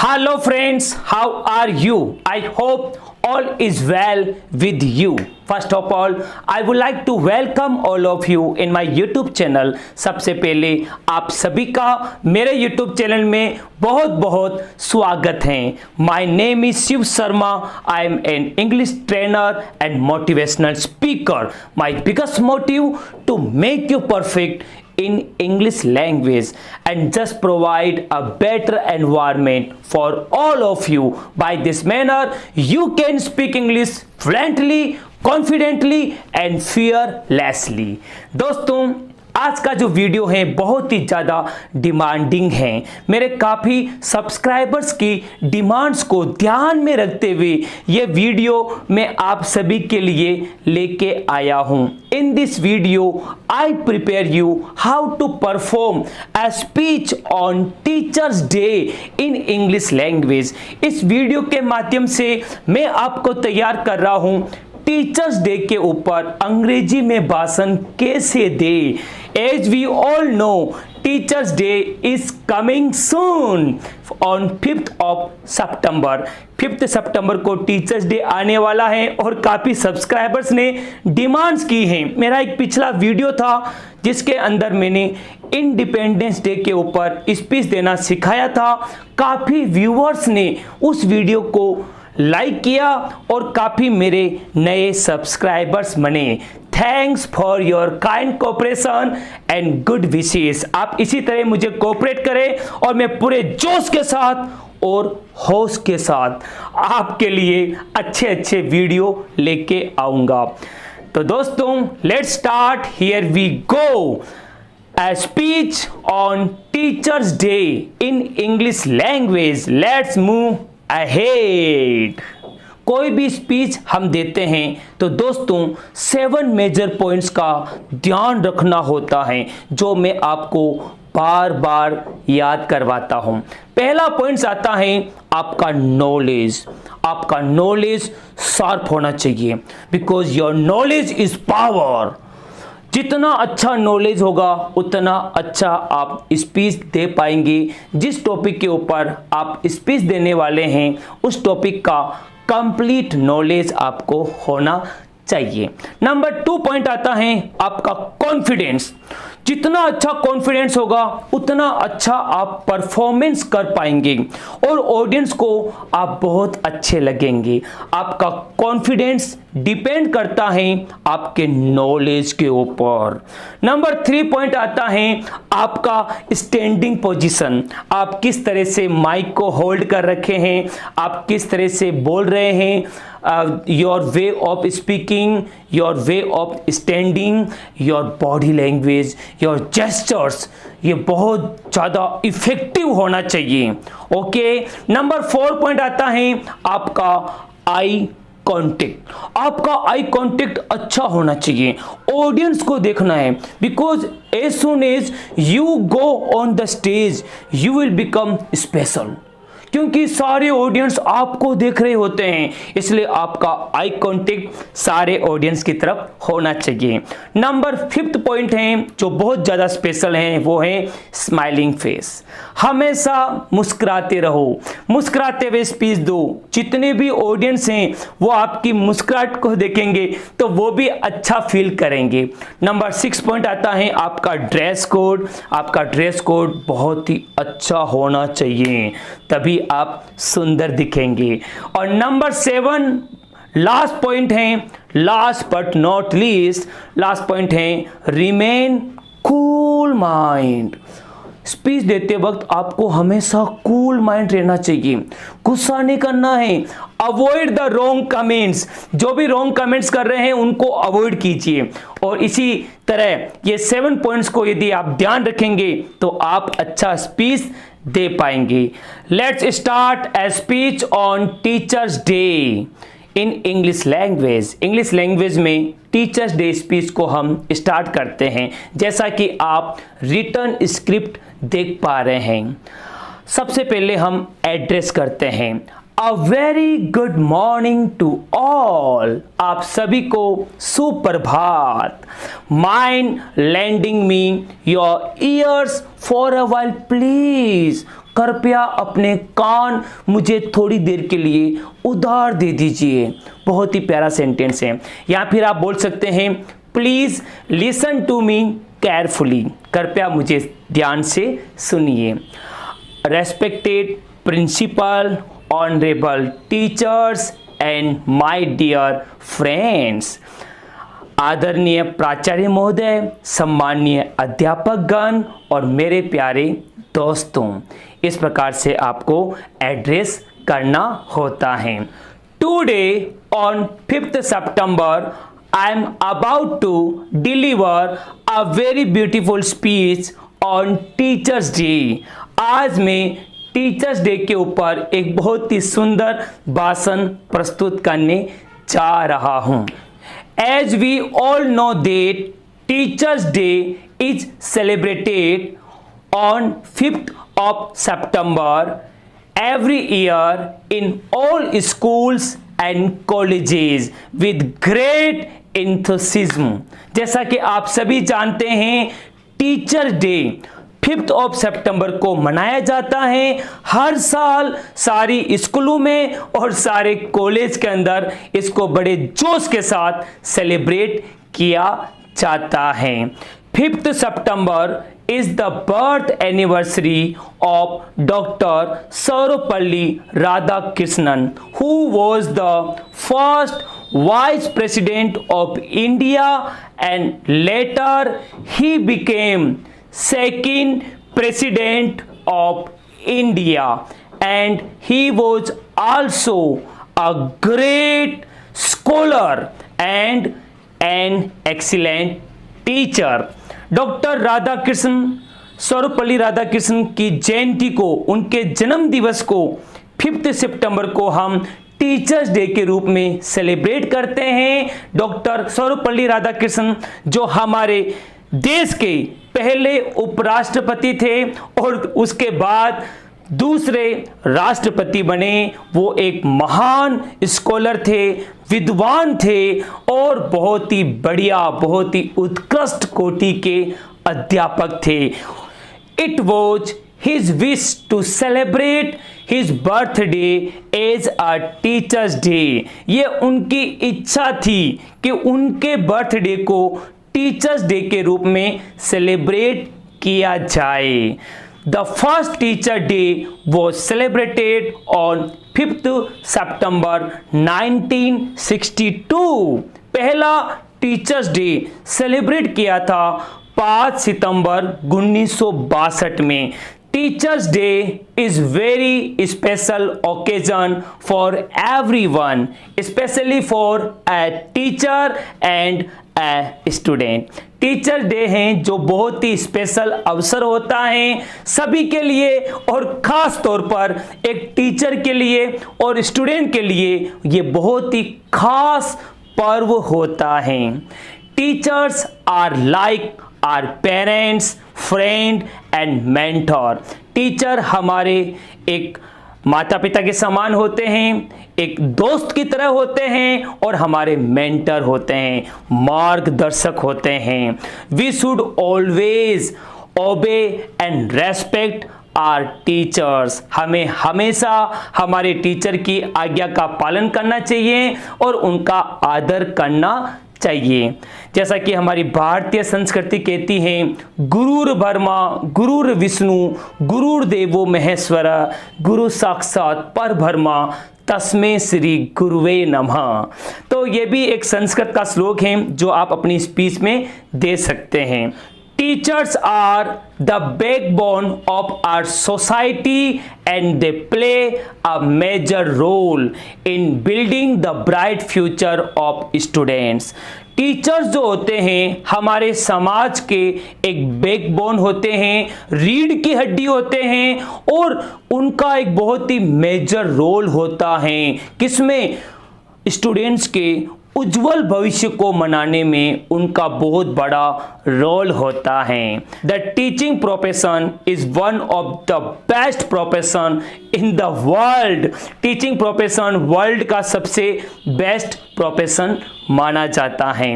Hello friends, how are you? I hope all is well with you. First of all, I would like to welcome all of you in my YouTube channel. सबसे पहले आप सभी का मेरे YouTube channel में बहुत बहुत स्वागत है. My name is Shiv Sharma. I am an English trainer and motivational speaker. My biggest motive to make you perfect in English language and just provide a better environment for all of you. By this manner, you can speak English fluently, confidently and fearlessly. दोस्तों, आज का जो video है बहुत ही ज़्यादा demanding है. मेरे काफ़ी सब्सक्राइबर्स की डिमांड्स को ध्यान में रखते हुए ये वीडियो मैं आप सभी के लिए लेके आया हूँ. In this video I prepare you how to perform a speech on teachers day in English language. इस वीडियो के माध्यम से मैं आपको तैयार कर रहा हूँ टीचर्स डे के ऊपर अंग्रेजी में भाषण कैसे दे. As we all know, teachers day is coming soon on 5th of September. 5th सितंबर को टीचर्स डे आने वाला है और काफ़ी सब्सक्राइबर्स ने डिमांड्स की हैं. मेरा एक पिछला वीडियो था जिसके अंदर मैंने इंडिपेंडेंस डे के ऊपर स्पीच देना सिखाया था. काफ़ी व्यूअर्स ने उस वीडियो को लाइक किया और काफ़ी मेरे नए सब्सक्राइबर्स बने. Thanks for your kind cooperation and good wishes. आप इसी तरह मुझे कोऑपरेट करें और मैं पूरे जोश के साथ और होश के साथ आपके लिए अच्छे अच्छे वीडियो लेके आऊँगा. तो दोस्तों, let's start. Here we go. A speech on Teachers Day in English language. Let's move ahead. कोई भी स्पीच हम देते हैं तो दोस्तों 7 मेजर पॉइंट्स का ध्यान रखना होता है जो मैं आपको बार बार याद करवाता हूं. पहला पॉइंट आता है आपका नॉलेज. आपका नॉलेज शार्प होना चाहिए because your knowledge is power. जितना अच्छा नॉलेज होगा उतना अच्छा आप स्पीच दे पाएंगे. जिस टॉपिक के ऊपर आप स्पीच देने वाले हैं उस टॉपिक का कंप्लीट नॉलेज आपको होना चाहिए. नंबर 2 पॉइंट आता है आपका कॉन्फिडेंस. जितना अच्छा कॉन्फिडेंस होगा उतना अच्छा आप परफॉर्मेंस कर पाएंगे और ऑडियंस को आप बहुत अच्छे लगेंगे. आपका कॉन्फिडेंस डिपेंड करता है आपके नॉलेज के ऊपर. नंबर 3 पॉइंट आता है आपका स्टैंडिंग पोजीशन. आप किस तरह से माइक को होल्ड कर रखे हैं, आप किस तरह से बोल रहे हैं, your way of speaking, your way of standing, your body language, your gestures, ये बहुत ज़्यादा इफेक्टिव होना चाहिए. ओके. नंबर 4 पॉइंट आता है आपका आई कॉन्टेक्ट. आपका आई कॉन्टेक्ट अच्छा होना चाहिए. ऑडियंस को देखना है because as soon as you go on the stage you will become special. क्योंकि सारे ऑडियंस आपको देख रहे होते हैं इसलिए आपका आई कांटेक्ट सारे ऑडियंस की तरफ होना चाहिए. नंबर 5th पॉइंट है जो बहुत ज़्यादा स्पेशल है वो है स्माइलिंग फेस. हमेशा मुस्कुराते रहो, मुस्कुराते हुए स्पीच दो. जितने भी ऑडियंस हैं वो आपकी मुस्कुराहट को देखेंगे तो वो भी अच्छा फील करेंगे. नंबर 6 पॉइंट आता है आपका ड्रेस कोड. आपका ड्रेस कोड बहुत ही अच्छा होना चाहिए तभी आप सुंदर दिखेंगे. और नंबर 7 लास्ट पॉइंट है, last but not least, last point है रिमेन कूल माइंड. स्पीच देते वक्त आपको हमेशा कूल माइंड रहना चाहिए. गुस्सा नहीं करना है. Avoid the wrong comments. जो भी रॉन्ग कमेंट्स कर रहे हैं उनको अवॉइड कीजिए. और इसी तरह ये 7 पॉइंट्स को यदि आप ध्यान रखेंगे तो आप अच्छा स्पीच दे पाएंगे. Let's start a speech on teachers day in English language. English language में टीचर्स डे स्पीच को हम स्टार्ट करते हैं. जैसा कि आप रिटर्न स्क्रिप्ट देख पा रहे हैं. सबसे पहले हम एड्रेस करते हैं. A very good morning to all. आप सभी को सुप्रभात. Mind lending me your ears for a while please. कृपया अपने कान मुझे थोड़ी देर के लिए उधार दे दीजिए। बहुत ही प्यारा सेंटेंस है। या फिर आप बोल सकते हैं please listen to me carefully, कृपया मुझे ध्यान से सुनिए। Respected principal, honourable teachers and my dear friends, आदरणीय प्राचार्य महोदय, सम्मानीय अध्यापकगण और मेरे प्यारे दोस्तों, इस प्रकार से आपको एड्रेस करना होता है। Today on 5th September I am about to deliver a very beautiful speech on Teachers Day। आज मैं टीचर्स डे के ऊपर एक बहुत ही सुंदर भाषण प्रस्तुत करने जा रहा हूं। As we all know that Teachers Day is celebrated on 5th of September every year in all schools and colleges with great enthusiasm। जैसा कि आप सभी जानते हैं, teacher day 5th of September को मनाया जाता है हर साल सारी स्कूलों में और सारे कॉलेज के अंदर इसको बड़े जोश के साथ सेलिब्रेट किया जाता है। 5th September is the birth anniversary of Dr. Sarvepalli Radhakrishnan, who was the first Vice President of India and later he became second President of India, and he was also a great scholar and an excellent teacher। Doctor Radhakrishna, Sarvepalli Radhakrishna की जयंती को, उनके जन्म दिवस को 5th सितंबर को हम teachers day के रूप में सेलिब्रेट करते हैं। डॉक्टर सर्वपल्ली राधाकृष्ण जो हमारे देश के पहले उपराष्ट्रपति थे और उसके बाद दूसरे राष्ट्रपति बने। वो एक महान स्कॉलर थे, विद्वान थे और बहुत ही बढ़िया, बहुत ही उत्कृष्ट कोटि के अध्यापक थे। It was his wish to celebrate his birthday as a teachers day. ये उनकी इच्छा थी कि उनके बर्थडे को टीचर्स डे के रूप में सेलिब्रेट किया जाए। The first teacher day was celebrated on 5th September 1962। पहला टीचर्स डे सेलिब्रेट किया था 5 सितंबर 1962 में। Teachers day is very special occasion for everyone, especially for a teacher and a student। Teacher day हैं जो बहुत ही स्पेशल अवसर होता है सभी के लिए और खास तौर पर एक टीचर के लिए और स्टूडेंट के लिए ये बहुत ही खास पर्व होता है। Teachers are like our parents, friend and mentor. Teacher हमारे एक माता पिता के समान होते हैं, एक दोस्त की तरह होते हैं और हमारे मेंटर होते हैं, मार्गदर्शक होते हैं। We should always obey and respect our teachers. हमें हमेशा हमारे टीचर की आज्ञा का पालन करना चाहिए और उनका आदर करना चाहिए। जैसा कि हमारी भारतीय संस्कृति कहती है, गुरुर ब्रह्मा गुरुर विष्णु गुरुर्देवो महेश्वर गुरु साक्षात परब्रह्मा तस्मै श्री गुरुवे नमः। तो ये भी एक संस्कृत का श्लोक है जो आप अपनी स्पीच में दे सकते हैं। Teachers are the backbone of our society and they play a major role in building the bright future of students। Teachers जो होते हैं हमारे समाज के एक बैकबोन होते हैं, रीढ़ की हड्डी होते हैं और उनका एक बहुत ही मेजर रोल होता है किसमें, स्टूडेंट्स के उज्जवल भविष्य को मनाने में उनका बहुत बड़ा रोल होता है। The teaching profession is one of the best profession in the world. Teaching profession world का सबसे बेस्ट प्रोफेशन माना जाता है।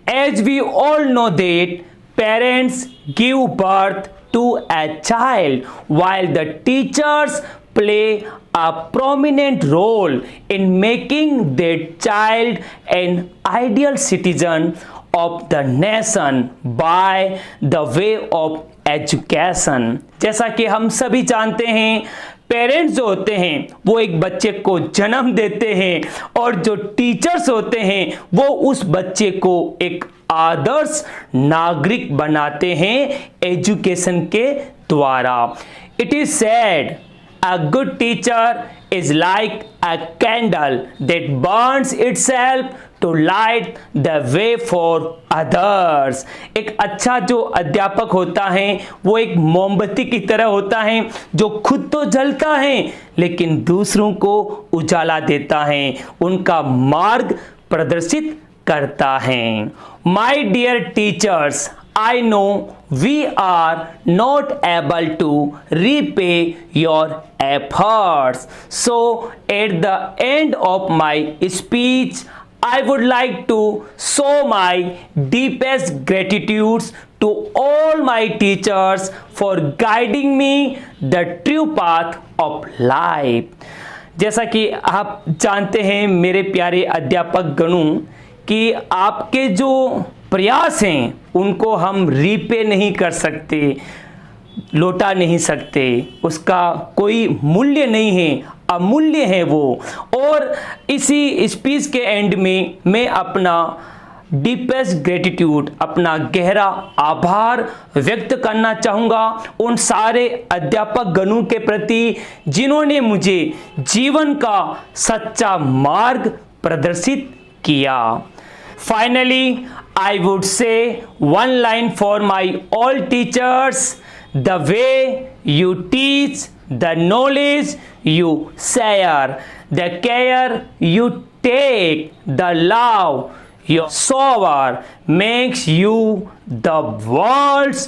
As we all know that parents give birth to a child, while the teachers play a prominent role in making that child an ideal citizen of the nation by the way of education. जैसा कि हम सभी जानते हैं, parents जो होते हैं वो एक बच्चे को जन्म देते हैं और जो टीचर्स होते हैं वो उस बच्चे को एक आदर्श नागरिक बनाते हैं एजुकेशन के द्वारा. It is said a good teacher is like a candle that burns itself to light the way for others. एक अच्छा जो अध्यापक होता है वो एक मोमबत्ती की तरह होता है जो खुद तो जलता है लेकिन दूसरों को उजाला देता है, उनका मार्ग प्रदर्शित करता है. My dear teachers, I know we are not able to repay your efforts. So at the end of my speech, I would like to show my deepest gratitude to all my teachers for guiding me the true path of life. जैसा कि आप जानते हैं मेरे प्यारे अध्यापक गणों कि आपके जो प्रयास हैं उनको हम रीपे नहीं कर सकते, लौटा नहीं सकते, उसका कोई मूल्य नहीं है, अमूल्य है वो. और इसी स्पीच के एंड में मैं अपना डीपेस्ट ग्रेटिट्यूड, अपना गहरा आभार व्यक्त करना चाहूँगा उन सारे अध्यापक गणों के प्रति जिन्होंने मुझे जीवन का सच्चा मार्ग प्रदर्शित किया. Finally, I would say one line for my all teachers: the way you teach, the knowledge you share, the care you take, the love you shower makes you the world's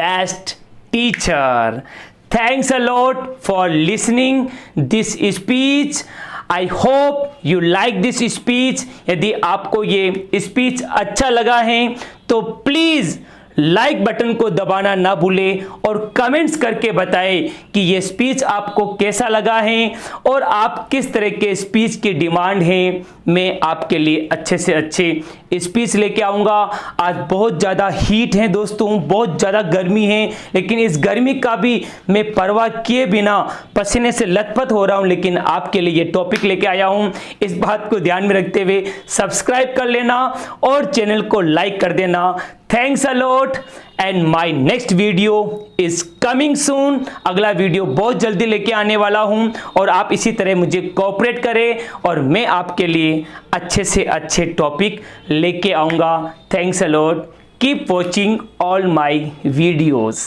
best teacher. Thanks a lot for listening this speech. I hope you like this speech. यदि आपको ये speech अच्छा लगा है तो please like button को दबाना ना भूलें और कमेंट्स करके बताएं कि ये स्पीच आपको कैसा लगा है और आप किस तरह के स्पीच की डिमांड है. मैं आपके लिए अच्छे से अच्छे स्पीच लेके आऊँगा. आज बहुत ज़्यादा हीट है दोस्तों, बहुत ज़्यादा गर्मी है, लेकिन इस गर्मी का भी मैं परवाह किए बिना पसीने से लथपथ हो रहा हूँ, लेकिन आपके लिए ये टॉपिक लेके आया हूँ. इस बात को ध्यान में रखते हुए सब्सक्राइब कर लेना और चैनल को लाइक कर देना. Thanks a lot and my next video is coming सून. अगला वीडियो बहुत जल्दी लेके आने वाला हूं और आप इसी तरह मुझे कोऑपरेट करें और मैं आपके लिए अच्छे से अच्छे टॉपिक लेके आऊँगा. Thanks a lot. Keep watching all my videos.